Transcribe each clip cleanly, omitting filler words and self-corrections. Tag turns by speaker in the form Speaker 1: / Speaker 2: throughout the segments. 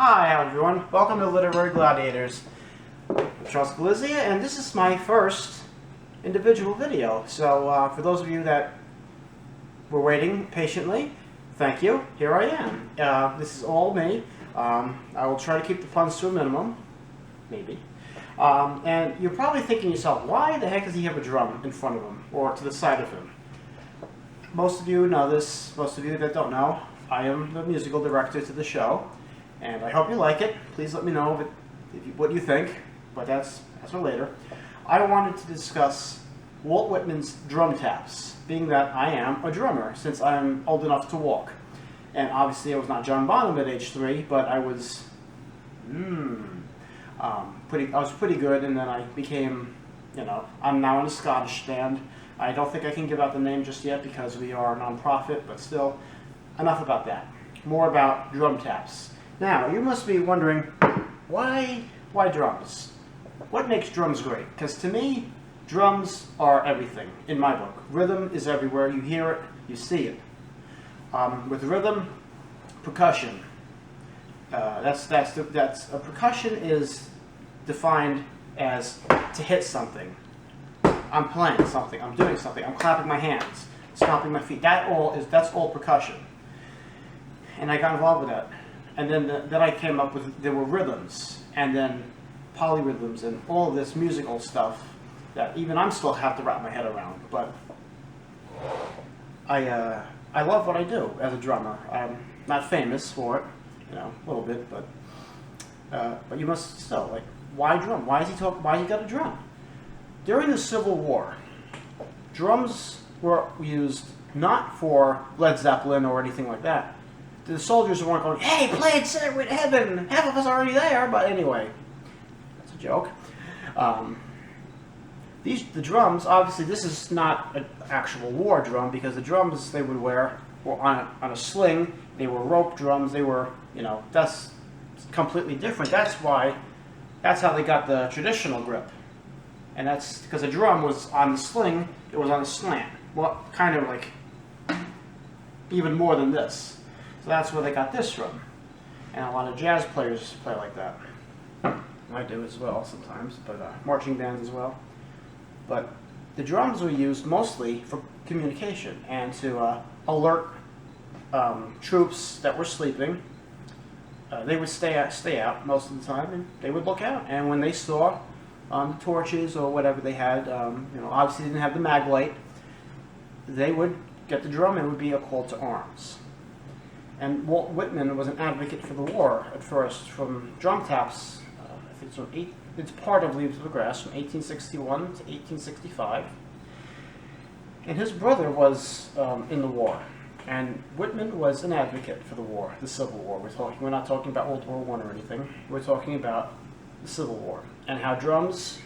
Speaker 1: Hi everyone, welcome to Literary Gladiators. I'm Charles Galizia, and this is my first individual video. So for those of you that were waiting patiently, thank you. Here I am. This is all me. I will try to keep the puns to a minimum, maybe. And you're probably thinking to yourself, why the heck does he have a drum in front of him, or to the side of him? Most of you know this, most of you that don't know, I am the musical director to the show. And I hope you like it. Please let me know what you think, but that's for later. I wanted to discuss Walt Whitman's drum taps, being that I am a drummer since I'm old enough to walk. And obviously I was not John Bonham at age 3, but I was pretty good, and then I became, I'm now in a Scottish band. I don't think I can give out the name just yet because we are a non-profit, but still, enough about that. More about drum taps. Now, you must be wondering, why drums? What makes drums great? Because to me, drums are everything in my book. Rhythm is everywhere. You hear it, you see it. With rhythm, percussion. Percussion is defined as to hit something. I'm playing something. I'm doing something. I'm clapping my hands, stomping my feet. That's all percussion. And I got involved with that. And then I came up with, there were rhythms, and then polyrhythms, and all of this musical stuff that even I'm still have to wrap my head around. But I love what I do as a drummer. I'm not famous for it, a little bit, but you must still, like, why drum? Why he got a drum? During the Civil War, drums were used not for Led Zeppelin or anything like that. The soldiers weren't going, hey, play it set with heaven. Half of us are already there, but anyway, that's a joke. The drums, obviously, this is not an actual war drum because the drums they would wear were on a sling. They were rope drums. They were, that's completely different. That's how they got the traditional grip. And that's because the drum was on the sling, it was on a slant. Well, kind of like even more than this. So that's where they got this from. And a lot of jazz players play like that. I do as well sometimes, but marching bands as well. But the drums were used mostly for communication and to alert troops that were sleeping. They would stay out most of the time, and they would look out. And when they saw the torches or whatever they had, obviously they didn't have the mag light, they would get the drum and it would be a call to arms. And Walt Whitman was an advocate for the war at first, from drum taps. I think it's part of Leaves of Grass from 1861 to 1865. And his brother was in the war, and Whitman was an advocate for the war, the Civil War. We're not talking about World War I or anything. We're talking about the Civil War and how drums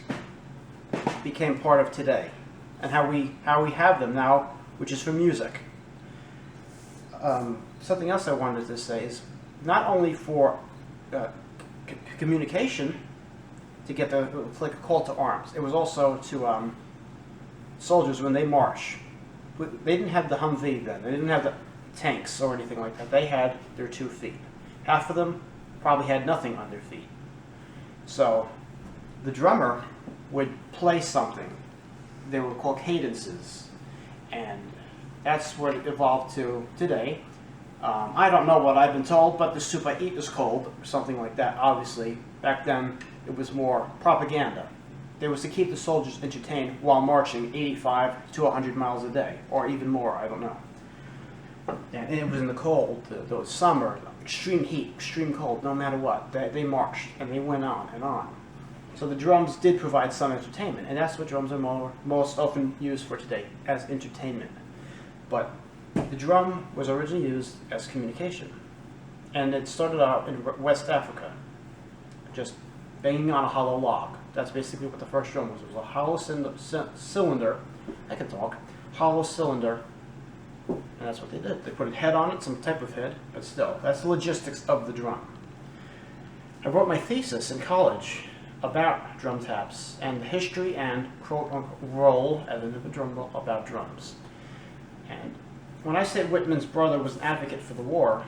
Speaker 1: became part of today, and how we have them now, which is for music. Something else I wanted to say is not only for communication to get like a call to arms. It was also to soldiers when they march. They didn't have the Humvee then. They didn't have the tanks or anything like that. They had their 2 feet. Half of them probably had nothing on their feet. So the drummer would play something. They were called cadences, and that's what it evolved to today. I don't know what I've been told, but the soup I eat is cold, or something like that. Obviously, back then it was more propaganda. It was to keep the soldiers entertained while marching 85 to 100 miles a day, or even more, I don't know. And it was in the cold, the summer, extreme heat, extreme cold, no matter what. They marched, and they went on and on. So the drums did provide some entertainment, and that's what drums are most often used for today, as entertainment. But the drum was originally used as communication. And it started out in West Africa, just banging on a hollow log. That's basically what the first drum was. It was a hollow cylinder, I can talk, hollow cylinder, and that's what they did. They put a head on it, some type of head, but still, that's the logistics of the drum. I wrote my thesis in college about drum taps and the history and quote-unquote role as an individual about drums. And when I said Whitman's brother was an advocate for the war,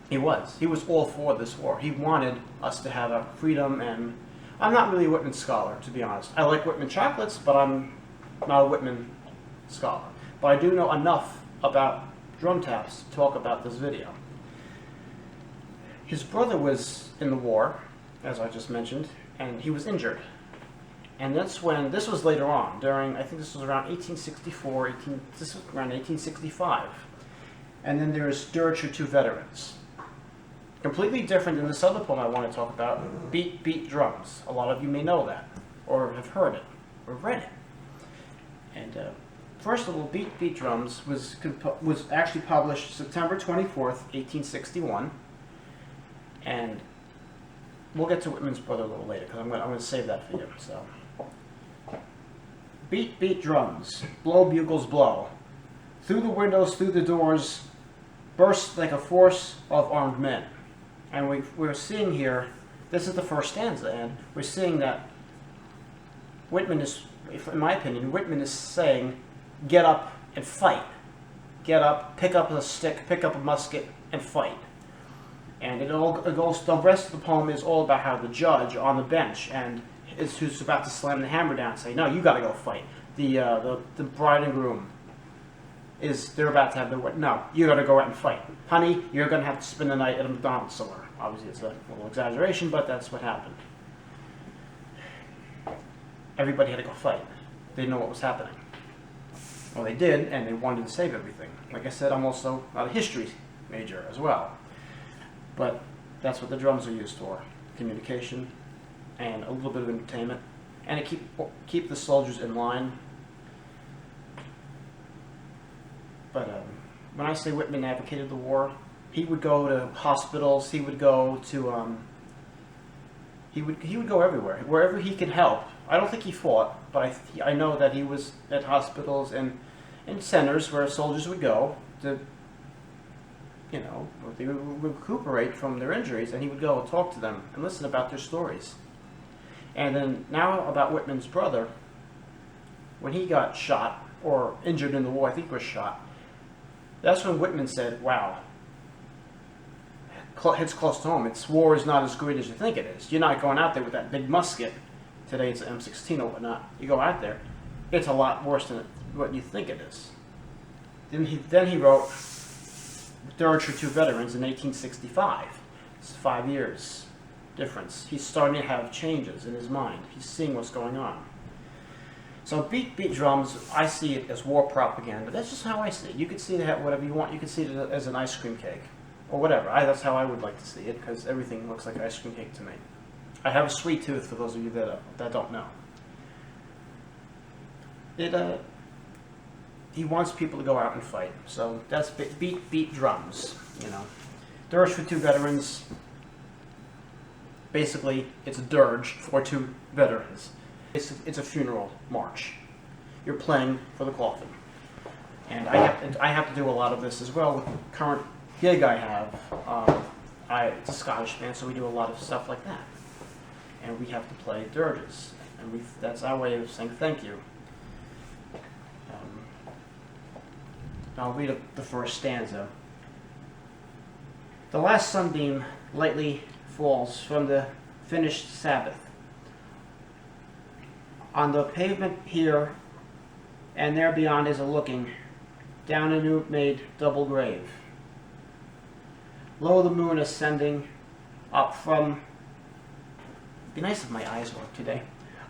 Speaker 1: He was. He was all for this war. He wanted us to have our freedom, and I'm not really a Whitman scholar, to be honest. I like Whitman chocolates, but I'm not a Whitman scholar. But I do know enough about drum taps to talk about this video. His brother was in the war, as I just mentioned, and he was injured. And that's when, this was later on, during, I think this was around 1864, this was around 1865. And then there's Dirge for Two Veterans. Completely different than this other poem I want to talk about, Beat, Beat Drums. A lot of you may know that, or have heard it, or read it. And first of all, Beat, Beat Drums was actually published September 24th, 1861. And we'll get to Whitman's brother a little later, because I'm going to save that for you. So, beat, beat drums, blow bugles blow. Through the windows, through the doors, burst like a force of armed men. And we're seeing here, this is the first stanza, and we're seeing that Whitman is, in my opinion, Whitman is saying, get up and fight. Get up, pick up a stick, pick up a musket, and fight. And it goes, the rest of the poem is all about how the judge on the bench and is who's about to slam the hammer down and say, no, you got to go fight. The bride and groom they're about to have their wedding. No, you got to go out and fight. Honey, you're going to have to spend the night at a McDonald's somewhere. Obviously, it's a little exaggeration, but that's what happened. Everybody had to go fight. They didn't know what was happening. Well, they did, and they wanted to save everything. Like I said, I'm also not a history major as well. But that's what the drums are used for, communication and a little bit of entertainment, and to keep the soldiers in line. But when I say Whitman advocated the war, he would go to hospitals, he would go to, he would go everywhere, wherever he could help. I don't think he fought, but I know that he was at hospitals and in centers where soldiers would go to, you know, they would recuperate from their injuries, and he would go and talk to them and listen about their stories. And then now about Whitman's brother, when he got shot, or injured in the war, I think was shot, that's when Whitman said, wow, hits close to home. War is not as great as you think it is. You're not going out there with that big musket. Today it's an M16 or whatnot. You go out there, it's a lot worse than what you think it is. Then he wrote Dirge for Two Veterans in 1865. It's 5 years difference. He's starting to have changes in his mind. He's seeing what's going on. So beat, beat drums, I see it as war propaganda. That's just how I see it. You could see it whatever you want. You could see it as an ice cream cake or whatever. That's how I would like to see it, because everything looks like ice cream cake to me. I have a sweet tooth, for those of you that don't know. He wants people to go out and fight. So that's beat, beat drums, you know. Dirge for Two Veterans. Basically, it's a dirge for two veterans. It's a funeral march. You're playing for the coffin. And I have to do a lot of this as well with the current gig I have. It's a Scottish band, so we do a lot of stuff like that. And we have to play dirges. And that's our way of saying thank you. I'll read the first stanza. The last sunbeam lightly falls from the finished Sabbath. On the pavement here and there beyond is a looking down a new-made double grave. Lo, the moon ascending up from, it'd be nice if my eyes worked today,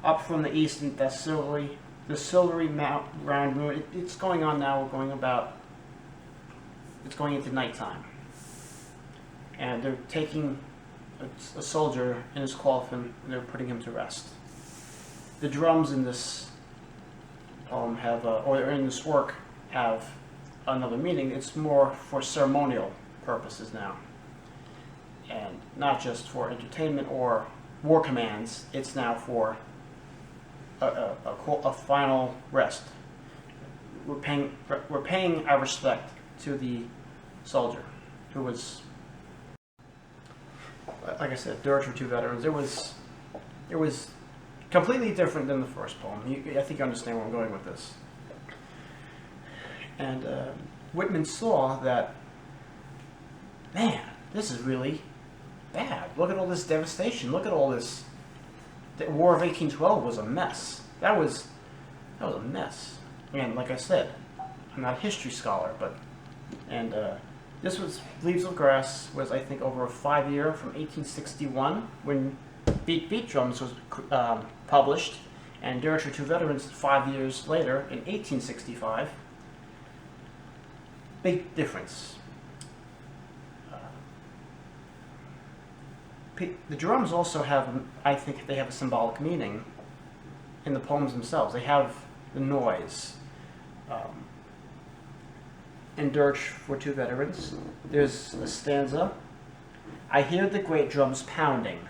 Speaker 1: up from the east, and that silvery round moon. It's going on now. We're going it's going into nighttime. And they're taking a soldier in his coffin, and they're putting him to rest. The drums in this poem have, or in this work, have another meaning. It's more for ceremonial purposes now, and not just for entertainment or war commands. It's now for a final rest. We're paying our respect to the soldier who was, like I said, Dirge for Two Veterans. It was completely different than the first poem. I think you understand where I'm going with this. And Whitman saw that, man, this is really bad. Look at all this devastation. Look at all this. The War of 1812 was a mess. That was a mess. And like I said, I'm not a history scholar, but this was Leaves of Grass was, I think, over a 5-year from 1861 when Beat Beat Drums was published, and Dirge for Two Veterans 5 years later in 1865. Big difference. The drums also have, I think, they have a symbolic meaning in the poems themselves. They have the noise. In Dirge for Two Veterans, there's a stanza. I hear the great drums pounding,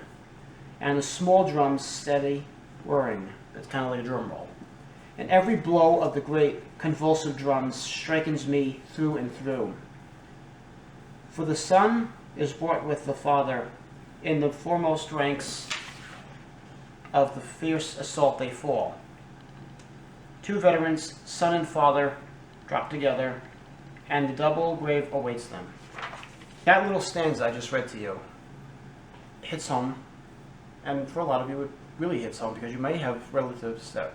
Speaker 1: and the small drums steady whirring. It's kind of like a drum roll. And every blow of the great convulsive drums strikens me through and through. For the son is brought with the father, in the foremost ranks of the fierce assault they fall. Two veterans, son and father, drop together, and the double grave awaits them. That little stanza I just read to you hits home, and for a lot of you it really hits home because you may have relatives that,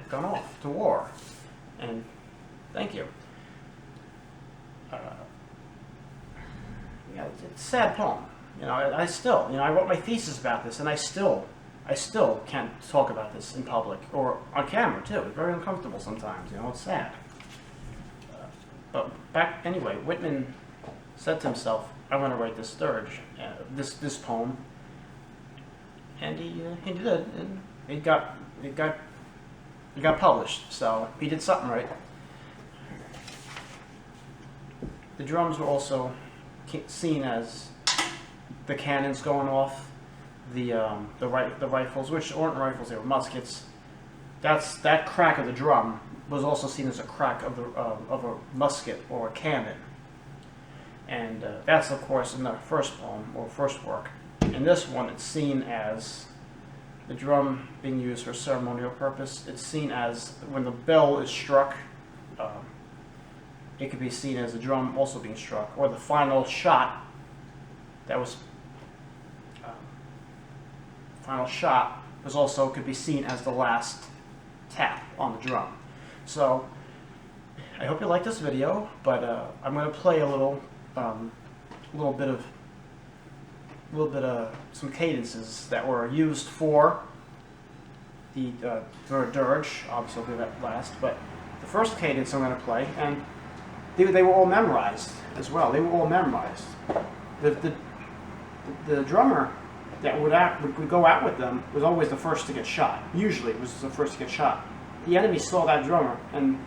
Speaker 1: gone off to war. And thank you. It's a sad poem. I still, I wrote my thesis about this, and I still can't talk about this in public or on camera too. It's very uncomfortable sometimes. It's sad. But anyway, Whitman said to himself, "I'm going to write this dirge, this poem," and he did, and it got published. So he did something right. The drums were also seen as the cannons going off, the rifles, which weren't rifles, they were muskets. That crack of the drum was also seen as a crack of a musket or a cannon. And that's, of course, in the first poem, or first work. In this one, it's seen as the drum being used for ceremonial purpose. It's seen as, when the bell is struck, it could be seen as the drum also being struck, or the final shot could be seen as the last tap on the drum. So I hope you like this video, but I'm going to play a little bit of some cadences that were used for the dirge. Obviously, I'll do that last, but the first cadence I'm going to play, and they were all memorized as well. They were all memorized. The drummer that would go out with them was always the first to get shot. Usually, it was the first to get shot. The enemy saw that drummer and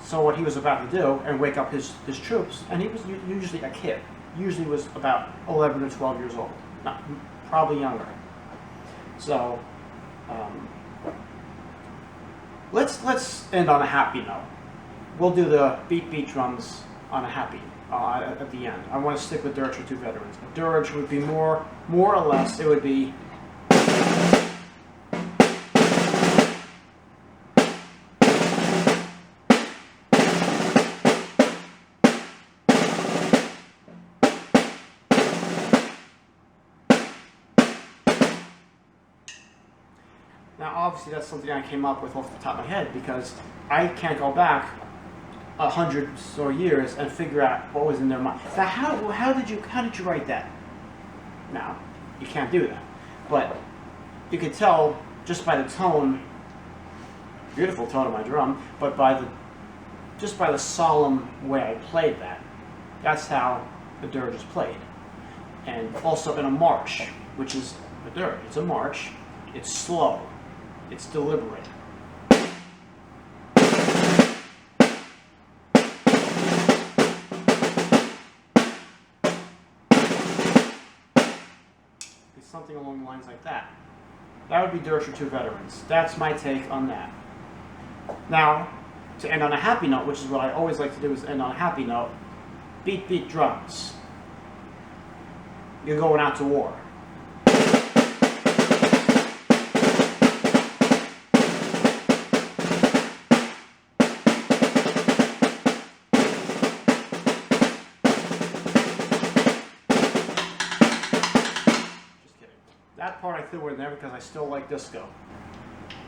Speaker 1: saw what he was about to do and wake up his troops. And he was usually a kid. Usually was about 11 or 12 years old. Probably younger. So let's end on a happy note. We'll do the beat drums on a happy at the end. I want to stick with Dirge for Two Veterans. Dirge would be more or less, it would be. Now, obviously, that's something I came up with off the top of my head because I can't go back 100 or years and figure out what was in their mind. Now, how did you write that? Now, you can't do that, but you could tell just by the tone, beautiful tone of my drum, but just by the solemn way I played that. That's how the dirge is played, and also in a march, which is a dirge. It's a march. It's slow. It's deliberate. Something along the lines like that. That would be Dirge for Two Veterans. That's my take on that. Now, to end on a happy note, which is what I always like to do, is end on a happy note. Beat drums. You're going out to war. threw in there because I still like disco.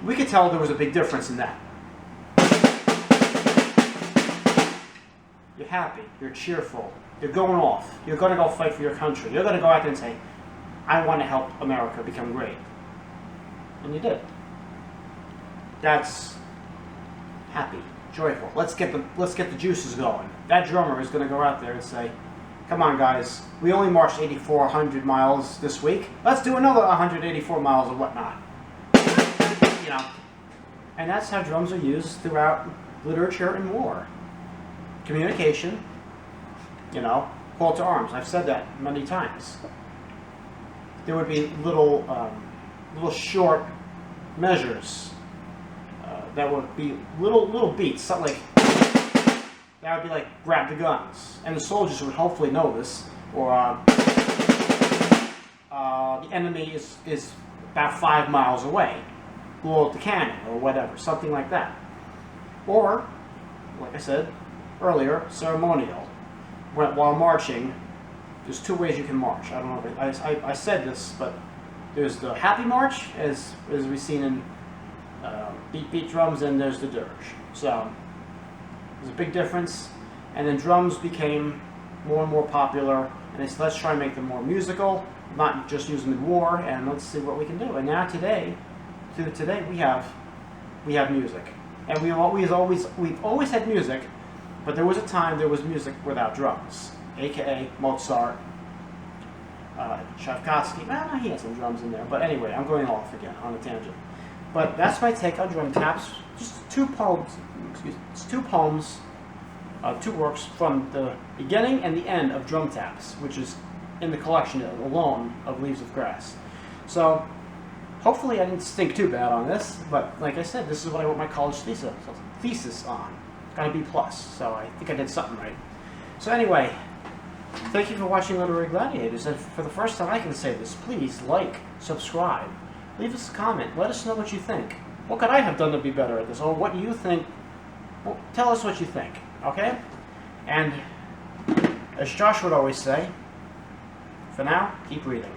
Speaker 1: We could tell there was a big difference in that. You're happy, you're cheerful, you're going off, you're going to go fight for your country, you're going to go out there and say, I want to help America become great. And you did. That's happy, joyful. Let's get the juices going. That drummer is going to go out there and say, come on guys, we only marched 8,400 miles this week. Let's do another 184 miles or whatnot. You know. And that's how drums are used throughout literature and war. Communication, you know, call to arms. I've said that many times. There would be little short measures that would be little beats, something like that would be like grab the guns, and the soldiers would hopefully know this, or the enemy is about 5 miles away, blow up the cannon or whatever, something like that. Or, like I said earlier, ceremonial. While marching, there's 2 ways you can march. I don't know if I said this, but there's the happy march, as we've seen in beat drums, and there's the dirge. So there's a big difference. And then drums became more and more popular, and they said, let's try and make them more musical, not just use them in war, and let's see what we can do. And now today we have music, and we've always had music. But there was a time there was music without drums, aka Mozart, Tchaikovsky. Well, he had some drums in there, but anyway, I'm going off again on a tangent. But that's my take on drum taps. Just 2 poems. Excuse me. It's 2 poems, 2 works from the beginning and the end of drum taps, which is in the collection alone of Leaves of Grass. So hopefully I didn't stink too bad on this, but like I said, this is what I wrote my college thesis on. Got a B+, so I think I did something right. So anyway, thank you for watching Literary Gladiators, and for the first time I can say this, please like, subscribe, leave us a comment, let us know what you think. What could I have done to be better at this, or what do you think? Well, tell us what you think, okay? And as Josh would always say, for now, keep reading.